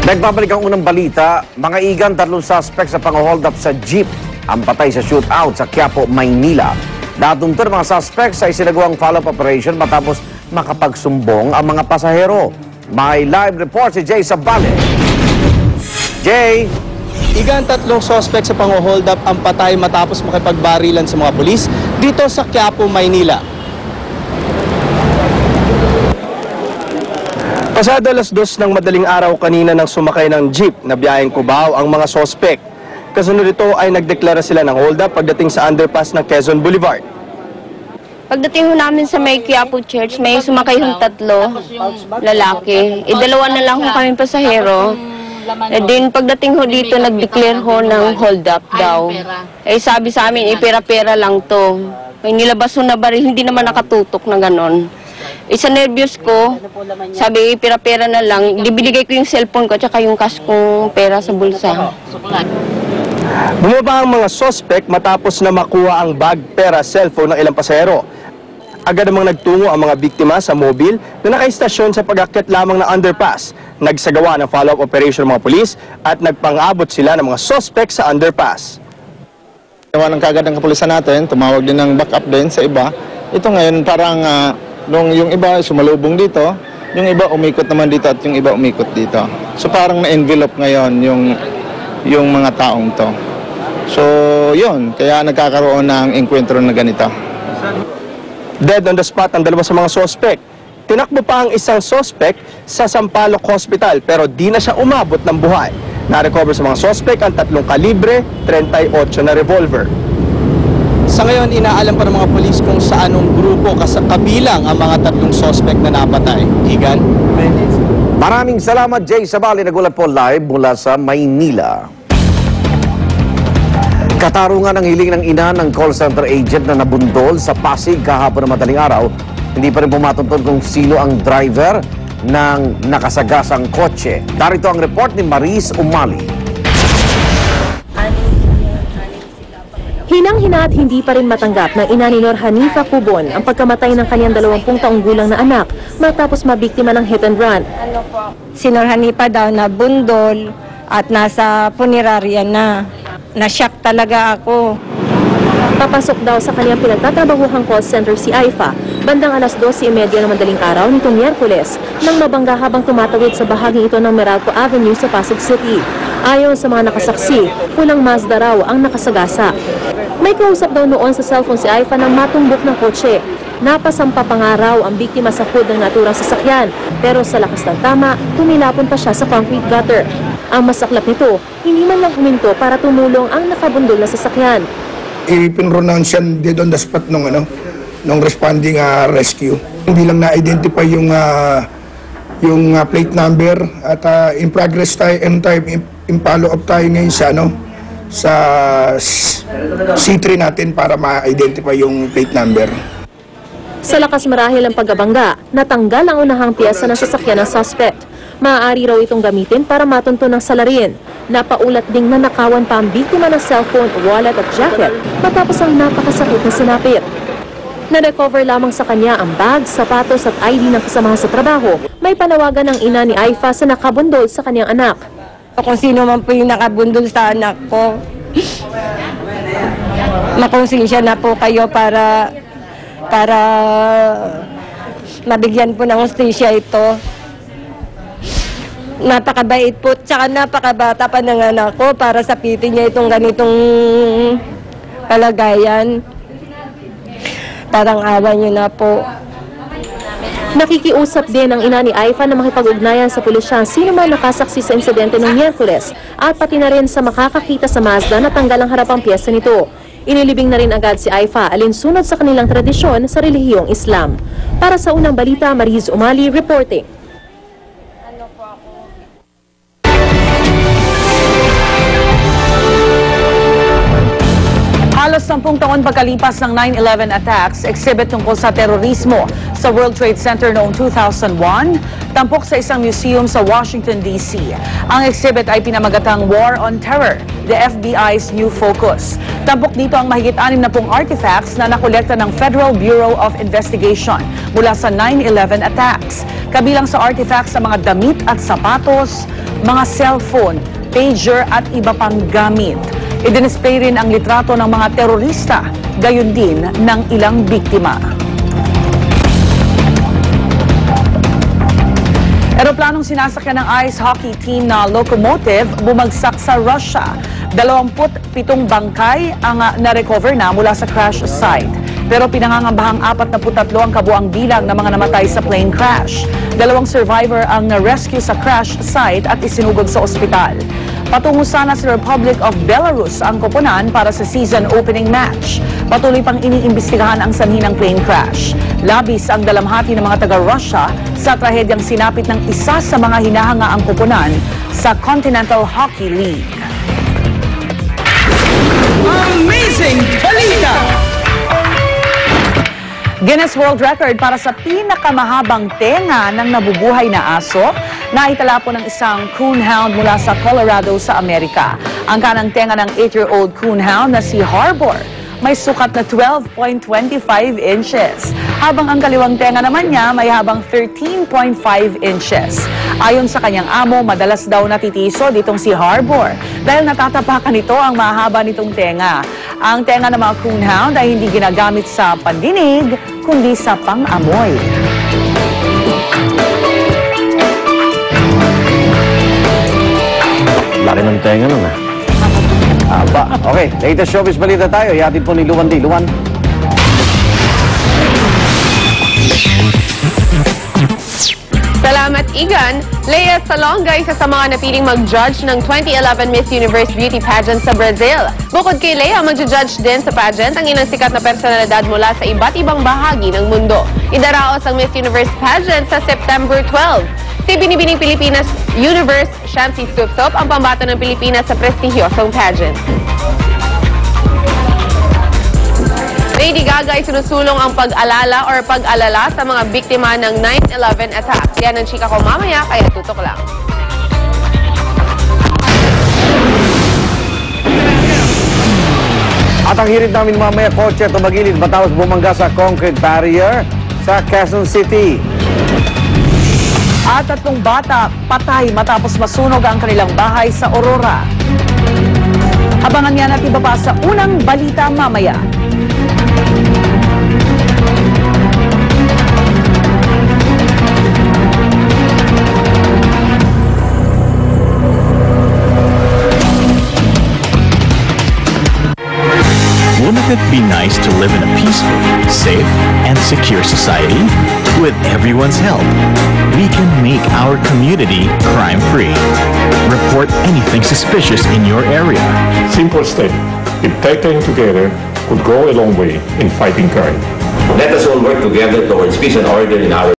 Nagbabalik ang unang balita, mga igan, 3 suspect sa pang-hold up sa jeep ang patay sa shootout sa Quiapo, Maynila. Natunto ng mga suspect sa isinagawang follow-up operation matapos makapagsumbong ang mga pasahero. May live report si Jay Sabale. Jay! Igan, 3 suspect sa pang-hold up ang patay matapos makipagbarilan sa mga pulis dito sa Quiapo, Maynila. Pasado alas 2 ng madaling araw kanina nang sumakay ng jeep na biyaheng Cubao ang mga sospek. Kasunod ito ay nagdeklara sila ng hold up pagdating sa underpass ng Quezon Boulevard. Pagdating ho namin sa may Quiapo Church, may sumakay hong 3 lalaki. Dalawa na lang ho kami pasahero. Din pagdating ho dito, nag-declare ho ng hold up daw. Sabi sa amin, pera-pera lang to. May nilabas ho na baril, hindi naman nakatutok na ganon. Isa nervyos ko, sabi, pera-pera na lang. Binigay ko yung cellphone ko at yung cash kong pera sa bulsa. Bumaba ang mga sospek matapos na makuha ang bag, pera, cellphone ng ilang pasahero. Agad namang nagtungo ang mga biktima sa mobil na nakaistasyon sa pag-akyat lamang ng underpass. Nagsagawa ng follow-up operation ng mga pulis at nagpang-abot sila ng mga sospek sa underpass. Gawa ng kagad ng kapulisan natin, tumawag din ng backup din sa iba. Ito ngayon parang nung yung iba sumalubong dito, yung iba umikot naman dito at yung iba umikot dito. So parang na-envelope ngayon yung mga taong to. So yun, kaya nagkakaroon ng enkwentro na ganito. Dead on the spot ang 2 sa mga sospek. Tinakbo pa ang isang sospek sa Sampaloc Hospital pero di na siya umabot ng buhay. Na-recover sa mga sospek ang 3 kalibre, 38 na revolver. Sa ngayon, inaalam pa ng mga pulis kung sa anong grupo kabilang ang mga 3 sospek na napatay. Igan? Maraming salamat, Jay Sabali. Nagulat po live mula sa Maynila. Katarungan ang hiling ng ina ng call center agent na nabundol sa Pasig kahapon na madaling araw. Hindi pa rin pumatuntun kung sino ang driver ng nakasagasang kotse. Darito ang report ni Maris Umali. Hinang-hina at hindi pa rin matanggap ng ina ni Nor Hanifa Cubon ang pagkamatay ng kanyang 20 taong gulang na anak matapos mabiktima ng hit and run. Si Nor Hanifa daw na bundol at nasa punerarya na. Na-shock talaga ako. Papasok daw sa kanyang pinagtatrabahuhang call center si Aifa bandang alas 12:30 ng madaling araw nitong Miyerkules nang mabangga habang tumatawid sa bahaging ito ng Meralco Avenue sa Pasig City. Ayon sa mga nakasaksi, pulang Mazda raw ang nakasagasa. May kausap daw noon sa cellphone si Aifa nang matumbok ng kotse. Napasampa pa nga raw ang biktima sa hood ng naturang sasakyan pero sa lakas ng tama, tumilapon pa siya sa concrete gutter. Ang masaklap nito, hindi man lang huminto para tumulong ang nakabundol na sasakyan. I-pronounce yan dead on the spot nung responding rescue. Hindi lang na-identify yung plate number at in progress tayo, in follow-up tayo ngayon sa C3 natin para ma-identify yung plate number. Sa lakas marahil ang paggabangga, natanggal ang unahang piyesa ng sasakyan ng suspect. Maaari raw itong gamitin para matunto ng salarin. Napaulat ding nanakawan pa ang biktima ng cellphone, wallet at jacket matapos ang napakasakit na sinapit. Na-recover lamang sa kanya ang bag, sapatos at ID ng kasamahan sa trabaho. May panawagan ng ina ni Aifa sa nakabundol sa kanyang anak. Kung sino man po yung nakabundol sa anak ko, makonsensya na po kayo para mabigyan po ng hustisya ito. Napakabait po, tsaka napakabata pa ng anak ko para sapitin niya itong ganitong kalagayan. Parang awa niyo na po. Nakikiusap din ang ina ni Aifa na makipag-ugnayan sa pulisya sino man nakasaksi sa insidente ng Miyerkules at pati na rin sa makakakita sa Mazda na tanggal ang harapang piyesa nito. Inilibing na rin agad si Aifa alinsunod sa kanilang tradisyon sa relihiyong Islam. Para sa unang balita, Maris Umali reporting. Halos 10 taon pagkalipas ng 9/11 attacks, exhibit tungkol sa terorismo sa World Trade Center noong 2001, tampok sa isang museum sa Washington, D.C. Ang exhibit ay pinamagatang War on Terror, the FBI's new focus. Tampok dito ang mahigit 60 artifacts na nakolekta ng Federal Bureau of Investigation mula sa 9/11 attacks. Kabilang sa artifacts sa mga damit at sapatos, mga cellphone, pager at iba pang gamit. Idin-display rin ang litrato ng mga terorista, gayon din ng ilang biktima. Eroplanong sinasakyan ng ice hockey team na Lokomotiv bumagsak sa Russia. 27 bangkay ang na-recover na mula sa crash site. Pero pinangangambahang 43 ang kabuang bilang ng mga namatay sa plane crash. 2 survivor ang na-rescue sa crash site at isinugod sa ospital. Patungo sana sa Republic of Belarus ang koponan para sa season opening match. Patuloy pang iniimbestigahan ang sanhi ng plane crash. Labis ang dalamhati ng mga taga-Russia sa trahedyang sinapit ng isa sa mga hinahangaang koponan sa Continental Hockey League. Amazing Balita! Guinness World Record para sa pinakamahabang tenga ng nabubuhay na aso na itala po ng isang coonhound mula sa Colorado sa Amerika. Ang kanang tenga ng 8-year-old coonhound na si Harbor may sukat na 12.25 inches, habang ang kaliwang tenga naman niya may habang 13.5 inches. Ayon sa kanyang amo, madalas daw natitiso ditong si Harbor dahil natatapakan nito ang mahaba nitong tenga. Ang tenga ng mga coonhound ay hindi ginagamit sa pandinig, kundi sa pang-amoy. Laki ng tenga nun ah. Aba. Okay, latest showbiz balita tayo. Ihatid po ni Luwan D. Luwan. Salamat, Igan. Lea Salonga, isa sa mga napiling mag-judge ng 2011 Miss Universe Beauty Pageant sa Brazil. Bukod kay Lea, mag-judge din sa pageant ang ilang sikat na personalidad mula sa iba't ibang bahagi ng mundo. Idaraos ang Miss Universe Pageant sa September 12. Si Binibining Pilipinas Universe, Shamsi Supsop, ang pambato ng Pilipinas sa prestigyosong pageant. Lady Gaga ay sinusulong ang pag-alala or pag-alala sa mga biktima ng 9/11 attacks. Yan ang chika ko mamaya, kaya tutok lang. At ang hirit namin mamaya, kotse tumagilid matapos bumangga sa concrete barrier sa Quezon City. At 3 bata patay matapos masunog ang kanilang bahay sa Aurora. Abangan yan at iba pa sa unang balita mamaya. Wouldn't it be nice to live in a peaceful, safe, and secure society? With everyone's help, we can make our community crime-free. Report anything suspicious in your area. Simple step, if taken together, could go a long way in fighting crime. Let us all work together towards peace and order in our